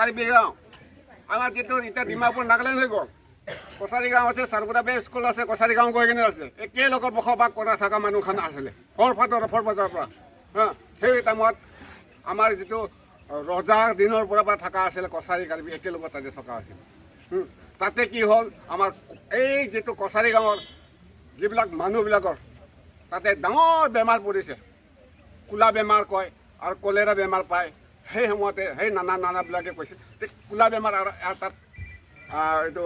কাৰ্বি গাঁও আমাৰ যিটো এতিয়া ডিমাপুৰ নাগালেণ্ড হৈ গ'ল কছাৰী গাঁও আছে চাৰপুৰা বে স্কুল আছে কছাৰী গাঁও গৈ কিনে আছে একেই লগত বসবাস কৰা থকা মানুহখন আছিলে সৰফাটৰ বজাৰৰ পৰা সেই টাইমত আমাৰ যিটো ৰজাৰ দিনৰ পৰা থকা আছিলে কছাৰী কাৰ্বি একেলগত তাতে থকা আছিল তাতে কি হ'ল আমাৰ এই যিটো কছাৰী গাঁৱৰ যিবিলাক মানুহবিলাকৰ তাতে ডাঙৰ বেমাৰ পৰিছে কোলা বেমাৰ কয় আৰু কলেৰা বেমাৰ পায় সেই সময়তে সেই নানাবিলাকে কৈছে কোলা বেমাৰ আৰু তাত এইটো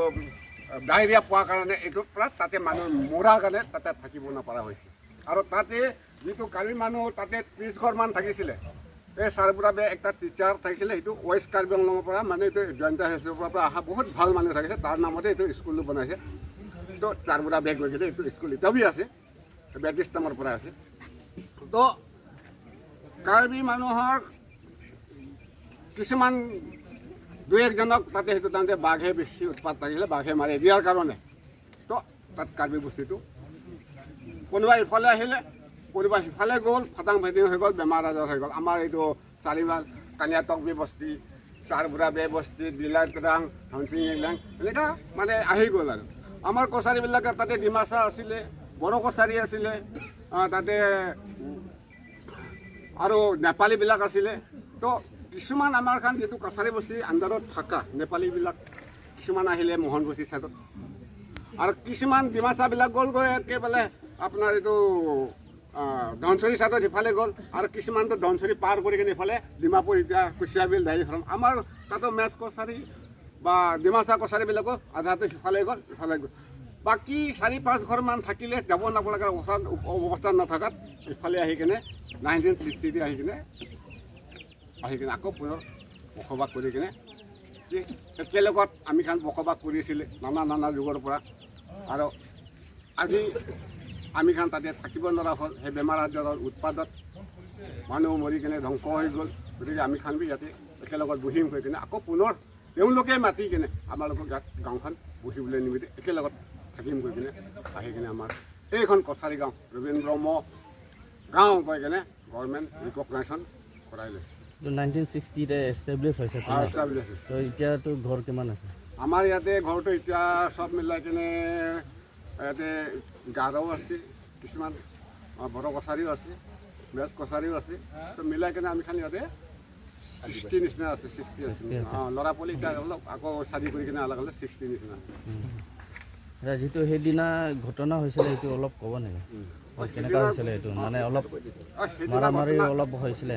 ডায়েৰিয়া পোৱাৰ কাৰণে এইটো পৰা তাতে মানুহ মৰাৰ কাৰণে তাতে থাকিব নপৰা হৈছে আৰু তাতে যিটো কাৰ্বি মানুহ তাতে 30 ঘৰমান থাকিছিলে এই চাৰপুৰা বে একটা টিচাৰ থাকিছিলে সেইটো ৱেষ্ট কাৰ্বি আংলঙৰ পৰা মানে এইটো জয়ন্ত হাইস্কুলৰ পৰা অহা বহুত ভাল মানুহ থাকিছে তাৰ নামতে এইটো স্কুলটো বনাইছে তো চাৰপুৰা বেগ লৈ কিনে এইটো স্কুল এতিয়াও আছে বেটিষ্টামৰ পৰা আছে তো কাৰ্বি মানুহৰ কিছুমান দুই একজনক তাতে সেইটো তাৰমানে বাঘে বেছি উৎপাত থাকিলে বাঘে মাৰি দিয়াৰ কাৰণে তো তাত কাৰ্বি বস্তুটো কোনোবা ইফালে আহিলে কোনোবা সিফালে গ'ল ফটাং ফেটিং হৈ গ'ল বেমাৰ আজাৰ হৈ গ'ল আমাৰ এইটো চাৰিমাল কানিয়াটকবি বস্তি চাৰপুৰা বে বস্তি দিলাইট্ৰাং হাংচিংলেং এনেকুৱা মানে আহি গ'ল আৰু আমাৰ কছাৰীবিলাকে তাতে ডিমাচা আছিলে বড়ো কছাৰী আছিলে তাতে আৰু নেপালীবিলাক আছিলে তো কিছুমান আমাৰ খান যিটো কছাৰী বস্তি আণ্ডাৰত থকা নেপালীবিলাক কিছুমান আহিলে মোহন বস্তি ছাইডত আৰু কিছুমান ডিমাচাবিলাক গ'লগৈ একেবাৰে আপোনাৰ এইটো ধনচৰি ছাইডত সিফালে গ'ল আৰু কিছুমানটো ধনচৰি পাৰ কৰি কিনে ইফালে ডিমাপুৰ এতিয়া কুচিয়াবিল ডাইৰী ফাৰ্ম আমাৰ তাতো মেচ কছাৰী বা ডিমাচা কছাৰীবিলাকো আধাটো সিফালে গ'ল ইফালে গ'ল বাকী 4-5 ঘৰমান থাকিলে যাব নাপালে অৱস্থা নথকাত ইফালে আহি কিনে 1960 আহি কিনে আকৌ পুনৰ বসবাস কৰি কিনে একেলগত আমি খান বসবাস কৰিছিলে নানা যুগৰ পৰা আৰু আজি আমি খান তাতে থাকিব নোৱাৰা হ'ল সেই বেমাৰ আজাৰৰ উৎপাদত মানুহ মৰি কিনে ধ্বংস হৈ গ'ল গতিকে আমি খান বি ইয়াতে একেলগত বহিম হৈ কিনে আকৌ পুনৰ তেওঁলোকে মাতি কিনে আমালোকৰ গাত গাঁওখন বহিবলৈ নিমিতে একেলগত থাকিম গৈ কিনে আহি কিনে আমাৰ এইখন কছাৰী গাঁও ৰবীন্দ্ৰ ব্ৰহ্ম গাঁও কৈ কিনে গভৰ্ণমেণ্ট ৰিকগনাইজেশ্যন কৰাই লৈছে 1960 এষ্টাব্লিছ হৈছে তো এতিয়াতো ঘৰ কিমান আছে আমাৰ ইয়াতে ঘৰটো এতিয়া চব মিলাই কিনে ইয়াতে গাৰো আছে কিছুমান বড়ো কছাৰীও আছে মেচ কছাৰীও আছে তো মিলাই কিনে আমি খালি ইয়াতে 60 নিচিনা আছে 60 আছে ল'ৰা পোৱালি এতিয়া অলপ আকৌ চাৰি কৰি কিনে অলপ হ'লে 60 নিচিনা যিটো সেইদিনা ঘটনা হৈছিলে সেইটো অলপ ক'ব নেকি কেনেকুৱা হৈছিলে এইটো মানে অলপ মাৰামাৰি অলপ হৈছিলে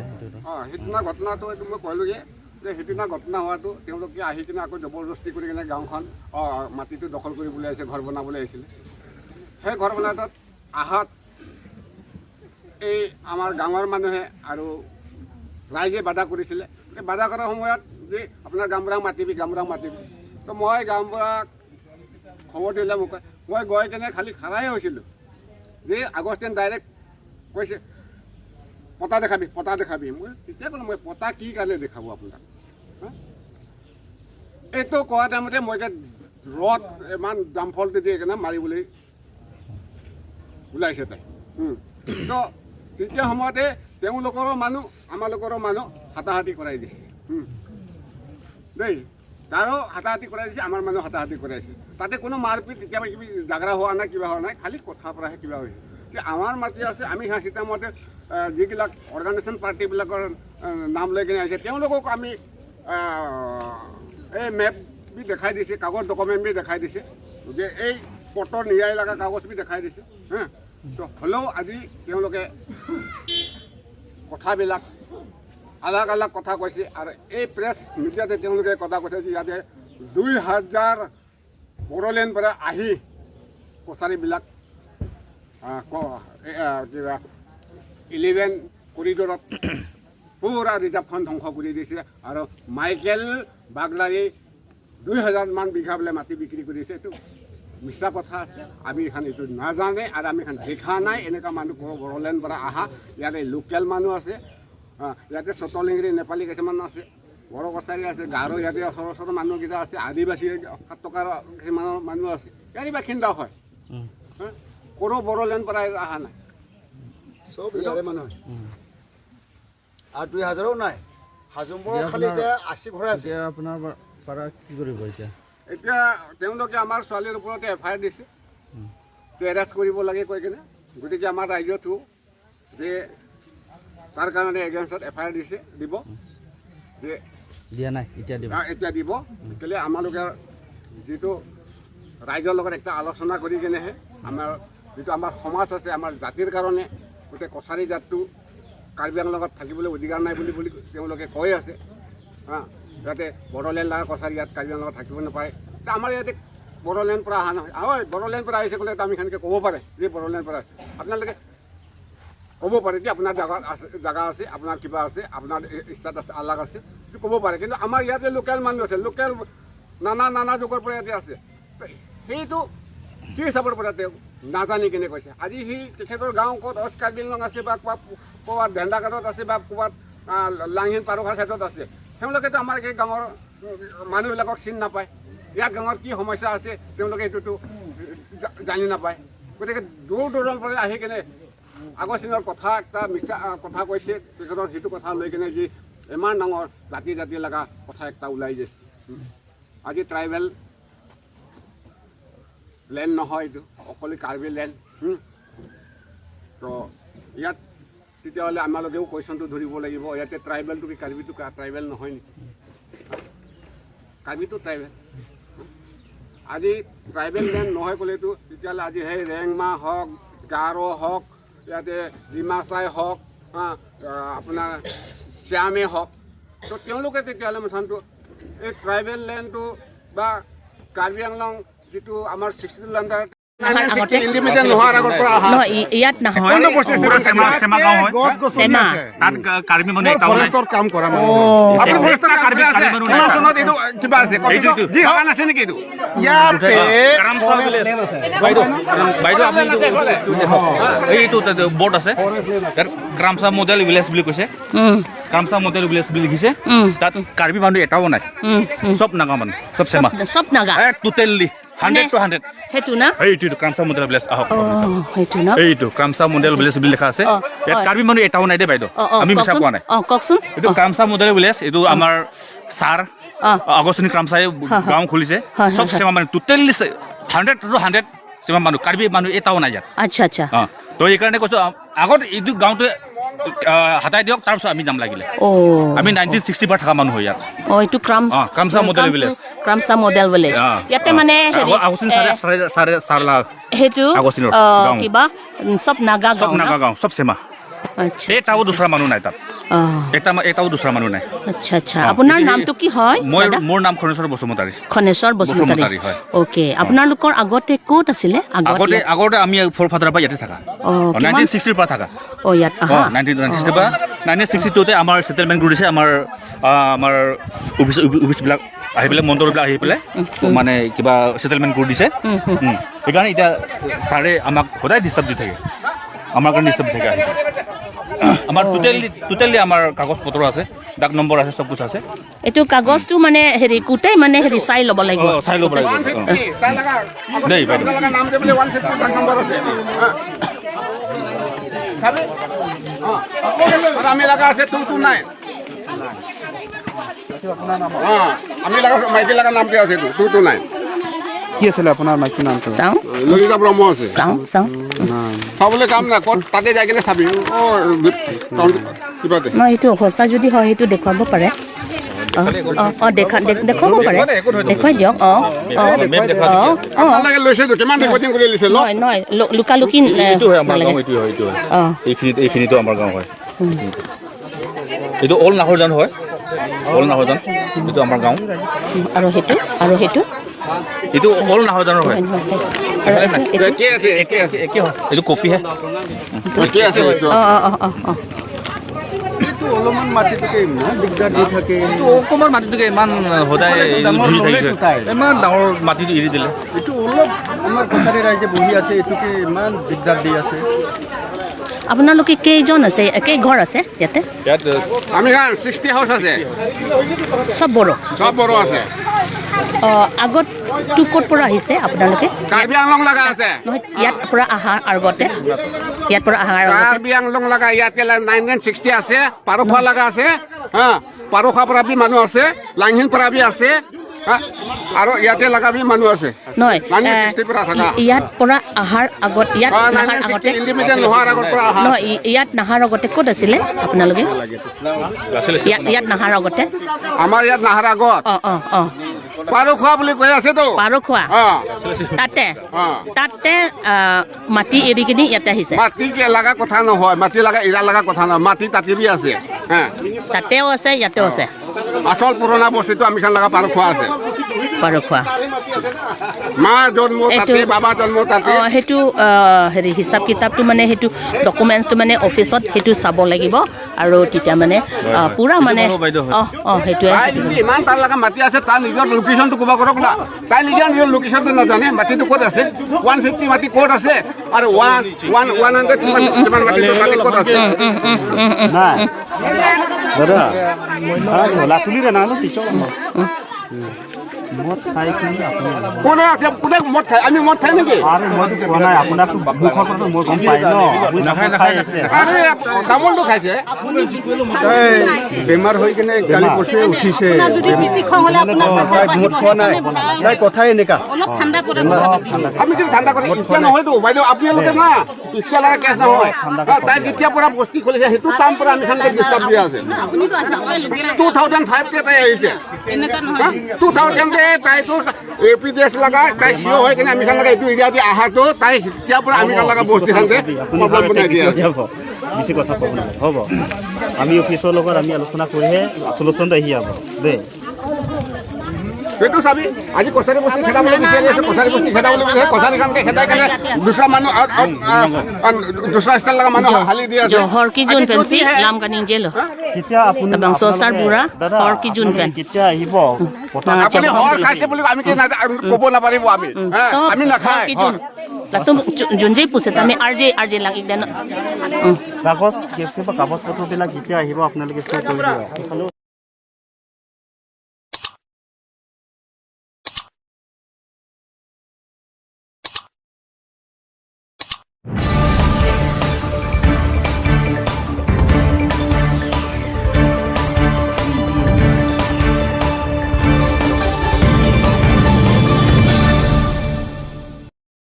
সেইদিনা ঘটনাটো এইটো মই ক'লোঁগৈ যে সেইদিনা ঘটনা হোৱাটো তেওঁলোকে আহি কিনে আকৌ জবৰদস্তি কৰি কিনে গাঁওখন মাটিটো দখল কৰিবলৈ আহিছে ঘৰ বনাবলৈ আহিছিলে সেই ঘৰ বনাটোত আহাত এই আমাৰ গাঁৱৰ মানুহে আৰু ৰাইজে বাধা কৰিছিলে এই বাধা কৰাৰ সময়ত যে আপোনাৰ গাঁওবুঢ়াক মাতিবি তো মই গাঁওবুঢ়াক খবৰ দিলে মোক মই গৈ কিনে খালি খাৰাই হৈছিলোঁ যে আগষ্টেন ডাইৰেক্ট কৈছে পতা দেখাবি মই তেতিয়া ক'লোঁ মই পতা কি কাৰণে দেখাব আপোনাক এইটো কোৱা টাইমতে মই ৰদ ইমান দামফলটো দি কিনে মাৰিবলৈ ওলাইছে তাই তো তেতিয়া সময়তে তেওঁলোকৰো মানুহ আমালোকৰো মানুহ হাতাহাতি কৰাই দিছে দেই তাৰো হাতাহাতি কৰাই দিছে আমাৰ মানুহ হাতাহাতি কৰাইছে তাতে কোনো মাৰপিট কেতিয়াবা কিবি জাগৰা হোৱা নাই কিবা হোৱা নাই খালি কথাৰ পৰাহে কিবা হৈছে যে আমাৰ মাটি আছে আমি সিতামতে যিবিলাক অৰ্গেনাইজেশ্যন পাৰ্টিবিলাকৰ নাম লৈ কিনে আহিছে তেওঁলোকক আমি এই মেপ বি দেখাই দিছে কাগজ ডকুমেণ্ট বি দেখাই দিছে যে এই পটৰ নিয়াই লগা কাগজ বি দেখাই দিছে তো হ'লেও আজি তেওঁলোকে কথাবিলাক আলাগ কথা কৈছে আৰু এই প্ৰেছ মিডিয়াতে তেওঁলোকে কথা কৈছে যে ইয়াতে 2000 বড়োলেণ্ড পৰা আহি কছাৰীবিলাক কিবা 11 কৰিডৰত পুৰা ৰিজাৰ্ভখন ধ্বংস কৰি দিছে আৰু মাইকেল বাগলাৰী 2000 মান বিঘা বোলে মাটি বিক্ৰী কৰিছে এইটো মিছা কথা আছে আমি এখন এইটো নাজানে আৰু আমি এখন দেখা নাই এনেকুৱা মানুহ বড়োলেণ্ড পৰা অহা ইয়াতে লোকেল মানুহ আছে ইয়াতে চটলিংৰি নেপালী কিছুমান আছে বড়ো কছাৰী আছে গাৰো ইয়াতে ওচৰৰ মানুহকেইটা আছে আদিবাসী 7 টকাৰ কিছুমান মানুহ আছে ইয়াৰে বাসিন্দা হয় কোনো বড়োলেণ্ড পৰা অহা নাই চব ইয়াৰে মানুহ আৰু 2000ও নাই হাজুম্বৰ খালি এতিয়া 80 ঘৰ আছে। এতিয়া আপোনাৰ পৰা কি কৰিব এতিয়া? এতিয়া তেওঁলোকে আমাৰ ছোৱালীৰ ওপৰতে FIR দিছে, এৰেষ্ট কৰিব লাগে কৈ কিনে। গতিকে আমাৰ ৰাইজতো যে তাৰ কাৰণে এগেইনষ্টত FIR দিছে, দিব যে দিয়া নাই, এতিয়া দিব। এতিয়া দিব। কেলৈ আমালোকে যিটো ৰাইজৰ লগত একটা আলোচনা কৰি কিনেহে আমাৰ যিটো আমাৰ সমাজ আছে, আমাৰ জাতিৰ কাৰণে গোটেই কছাৰী জাতটো কাৰ্বি আংলৰ লগত থাকিবলৈ অধিকাৰ নাই বুলি তেওঁলোকে কৈ আছে। যাতে বড়োলেণ্ড লাগে কছাৰী ইয়াত কাৰ্বি আংলৰ লগত থাকিব নাপায়। আমাৰ ইয়াতে বড়োলেণ্ড পৰা অহা নহয়, হয় বড়োলেণ্ড পৰা আহিছে ক'লে আমি সেনেকৈ ক'ব পাৰে যে বড়োলেণ্ড পৰা আপোনালোকে ক'ব পাৰে যে আপোনাৰ জাগা আছে, আপোনাৰ কিবা আছে, আপোনাৰ ষ্টাট আছে, আলাগ আছে, ক'ব পাৰে। কিন্তু আমাৰ ইয়াতে লোকেল মানুহ আছে, লোকেল নানা যুগৰ পৰা ইয়াতে আছে। সেইটো কি হিচাপৰ পৰা তেওঁ নাজানি কেনে কৈছে। আজি সি তেখেতৰ গাঁও ক'ত অষ্ট কাৰ্বি আংলং আছে বা ক'ৰবাত ভেন্দাঘাটত আছে বা ক'ৰবাত লাংহিন পাৰুখা ছাইডত আছে। তেওঁলোকেতো আমাৰ এই গাঁৱৰ মানুহবিলাকক চিনি নাপায়। ইয়াত গাঁৱৰ কি সমস্যা আছে তেওঁলোকে এইটোতো জানি নাপায়। গতিকে দূৰ দূৰৰ পৰা আহি কেনে আগৰ দিনৰ কথা একটা মিছা কথা কৈছে, তেখেতৰ সেইটো কথা লৈ কেনে যি ইমান ডাঙৰ জাতি লগা কথা একটা ওলাই গৈছে। আজি ট্ৰাইবেল লেণ্ড নহয়, এইটো অকলে কাৰ্বি লেণ্ড। তো ইয়াত তেতিয়াহ'লে আমালোকেও কুৱেশ্যনটো ধৰিব লাগিব, ইয়াতে ট্ৰাইবেলটো কি কাৰ্বিটো ট্ৰাইবেল নহয় নেকি? কাৰ্বিটো ট্ৰাইবেল। আজি ট্ৰাইবেল লেণ্ড নহয় ক'লেতো তেতিয়াহ'লে আজি সেই ৰেংমা হওক, গাৰো হওক, ইয়াতে ডিমাচাই হওক, আপোনাৰ শ্যামে হওক, তো তেওঁলোকে তেতিয়াহ'লে মুঠানটো এই ট্ৰাইবেল লেণ্ডটো বা কাৰ্বি আংলং যিটো আমাৰ 60 লাণ্ডাৰ ইণ্ডিপেণ্ডেণ্ট নোহোৱাৰ আগৰ পৰা অহা ইয়াত নহয় চেমা গাঁও হয়, তাত কাৰ্বি মানুহ এটাও নাই। কাম কৰা আপুনি ফৰেষ্টৰ কাৰ্বি আছে, কিমান চনত এইটো কিবা আছে যি হোৱা নাছে নেকি? এইটো ইয়াতে বাইদেউ আপুনি এইটো বৰ্ড আছে, তাত ক্ৰামচা মডেল ভিলেজ বুলি কৈছে, ক্ৰামচা মডেল ভিলেজ বুলি লিখিছে। তাত কাৰ্বি মানুহ এটাও নাই, চব নাগা মানুহ, চব চেমা, চব নাগা টোটেলি 100 to 100। সেইটো না এইটো ক্ৰামচা মডেল ভিলেজ আহক, সেইটো না এইটো ক্ৰামচা মডেল ভিলেজ বুলি লিখা আছে। ইয়াত কাৰ্বি মানুহ এটাও নাই দে বাইদেউ, আমি মিছা কোৱা নাই। কওকচোন। এইটো ক্ৰামচা মডেল ভিলেজ, এইটো আমাৰ ছাৰ আগষ্টনী ক্ৰামচাই গাঁও খুলিছে। চব চেমা মানুহ টোটেলি 100 to 100 চেমা মানুহ, কাৰ্বি মানুহ এটাও নাই ইয়াত। আচ্ছা তো এইকাৰণে কৈছো আগত এইটো গাঁওটো হাতাই দিয়ক, তাৰপিছত আমি যাম লাগিলে। আমি 1960 পৰা থকা মানুহ হয় ইয়াত। এইটো ক্ৰামচা মডেল ভিলেজ, ক্ৰামচা মডেল ভিলেজ। ইয়াতে মানে আগষ্টনী চাৰে 4 লাখ সেইটো কিবা চব নাগা গাঁও, চব নাগা গাঁও, চব চেমা। আচ্ছা এটাও দুসৰা মানুহ নাই তাত, এটাও দুসৰা মানুহ নাই। আচ্ছা আপোনাৰ নামটো কি হয়? মোৰ নাম খনেশ্বৰ বসুমতাৰী। খনেশ্বৰ বসুমতাৰী, হয়। অ'কে। আপোনালোকৰ আগতে ক'ত আছিলে? আগতে আমি ফ'ৰ ফাদাৰৰ পৰা ইয়াতে থাকা, 1960 পৰা থাকা। ইয়াত 1960 পৰা 1962তে আমাৰ ছেটেলমেণ্ট কৰি দিছে। আমাৰ অফিচবিলাক আহি পেলাই, মণ্ডলবিলাক আহি পেলাই মানে কিবা ছেটেলমেণ্ট কৰি দিছে। সেইকাৰণে এতিয়া ছাৰে আমাক সদায় ডিষ্টাৰ্ব দি থাকে, আমাৰ কাৰণে ডিষ্টাৰ্ব দি থাকে। আমাৰ টোটেলি আমাৰ কাগজ পত্ৰ আছে, ডাক নম্বৰ আছে, চব কিছু আছে। এইটো কাগজটো মানে গোটেই মানে চাই ল'ব লাগিব, চাই ল'ব লাগিব দেই বাইদেউ। নাম যে বোলে 150 ডাক নম্বৰ আছে, আমি লগা আছে 229। আমি লগা মাইকী লগা নামটো আছে 229। কি আছিলে আপোনাৰ মাইকীৰ নামটো? চাওঁ ললিতা ব্ৰহ্ম আছে। চাওঁ চাবলৈ কাম নাই, ক'ত তাতে যাই কিনে চাবি কিবা নহয়। সেইটো সঁচা যদি হয় সেইটো দেখুৱাব পাৰে। দেখুৱাব পাৰে, দেখুৱাই দিয়ক। আপোনালোকে লৈছেতো, কিমান ৰেকৰ্ডিং কৰি লৈছে? নহয় লুকালুকি এইটো হয় আমাৰ গাঁও, এইটো হয়, এইখিনিতো আমাৰ গাঁও হয়। এইটো অল নাহৰজান হয়, অল নাহৰজান, এইটো আমাৰ গাঁও। আৰু সেইটো এইটো অল নাহৰজানৰ হয়। একে আছে। একে হয়, এইটো কপিহে। একে আছে। অলপমান মাটিটোকে ইমান দিগদাৰ দি থাকে। অকণমান মাটিটোকে ইমান সদায় ধুই থাকিছে, ইমান ডাঙৰ মাটিটো এৰি দিলে। এইটো অলপ আমাৰ কছাৰী ৰাইজে বহি আছে, এইটোকে ইমান দিগদাৰ দি আছে। আপোনালোকে কেইজন আছে, কেই ঘৰ আছে ইয়াতে? আমি 60 হাউচ আছে, চব বড়ো চব বড়ো আছে। আগত টু ক'ত পৰা আহিছে আপোনালোকে কাৰ্বি আংলং লগা আছে নহয় ইয়াত পৰা অহাৰ আগতে ইয়াত পৰা অহাৰ আগতে কাৰ্বি আংলং লগা ইয়াতে 1960 আছে পাৰখোৱা লগা আছে হা পাৰখোৱা পৰা বি মানুহ আছে লাংহিন পৰা বি আছে হা আৰু ইয়াতে লগা বি মানুহ আছে নহয় 1960 পৰা থাকা ইয়াত পৰা অহাৰ আগত ইয়াত নাহাৰ আগতে ইণ্ডিপেণ্ডেণ্ট নোহোৱাৰ আগৰ পৰা অহা নহয় ইয়াত নাহাৰ আগতে ক'ত আছিলে আপোনালোকে ইয়াত নাহাৰ আগতে আমাৰ ইয়াত নাহাৰ আগত পাৰখোৱা বুলি কৈ আছেতো পাৰখোৱা তাতে মাটি এৰি কিনি ইয়াতে আহিছে মাটি লগা কথা নহয় মাটি লগা এৰা লগা কথা নহয় মাটি তাতে বি আছে হা তাতেও আছে ইয়াতেও আছে আচল পুৰণা বস্তুটো আমি খান লগা পাৰখোৱা আছে পাৰখোৱা মা জন্ম তাতে বাবা জন্ম তাতে সেইটো হেৰি হিচাপ কিতাপটো মানে সেইটো ডকুমেণ্টছটো মানে অফিচত সেইটো চাব লাগিব আৰু তেতিয়া মানে পুৰা মানে সেইটোৱে ইমান তাৰ লগা মাটি আছে তাৰ নিজৰ লোকেশ্যনটো ক'ব কৰক না তাই নিজৰ লোকেশ্যনটো নাজানে মাটিটো ক'ত আছে 150 মাটি ক'ত আছে আৰু 100 কিমান মাটি ক'ত আছে নাই দাদা লাতুলিৰে নানো কিছু মদ খাই কিনি আপুনি কোনে আছে কোনে মদ খায় আমি মদ খাই নেকি আরে মদ খোৱা নাই আপোনাকতো মুখৰ পৰা মই গম পাই ন আপুনি নাখাই আছে আৰে তামোলটো খাইছে বেমাৰ হৈ কিনে কালি পৰহি উঠিছে তাই মদ খোৱা নাই তাই কথাই এনেকা আমি কিন্তু ঠাণ্ডা কৰি ইচ্ছা নহয়তো বাইদেউ আপোনালোকে না ইচ্ছা লগা কেছ নহয় তাই যেতিয়া পৰা বস্তি খুলিছে সেইটো টাইম পৰা আমি খানকে ডিষ্টাৰ্ব দিয়া আছে 2005 তে তাই আহিছে 2000 তাইতো এপিডিএছ লগা তাই চিও হৈ কিনে আমি খান লগা এইটো এৰিয়া দি আহাটো তাই তেতিয়াৰ পৰা আমি খান লগা বস্তি খানতে প্ৰব্লেম বনাই দিয়া আছে বেছি কথা ক'ব নালাগে হ'ব আমি অফিচৰ লগত আমি আলোচনা কৰিহে চলুচনটো আহি যাব দেই সেইটো চাবি আজি কছাৰী বস্তি খেদাবলৈ বিচাৰি আছে কছাৰী বস্তি খেদাবলৈ বিচাৰে কছাৰী খানকে খেদাই কেনে দুসৰা মানুহ দুসৰা ষ্টাইল লগা মানুহ হালি দি আছে জহৰ কি জোন পেঞ্চি লাম কানি জেল কেতিয়া আপুনি বংশচাৰ বুঢ়া হৰ কি জোন পেন কেতিয়া আহিব আপুনি হৰ খাইছে বুলি আমি কি ক'ব নাপাৰিব আমি নাখায় तुम जुन पूछे तमें आरजे लाग কাগজ পত্ৰবিলাক কেতিয়া আহিব আপোনালোকে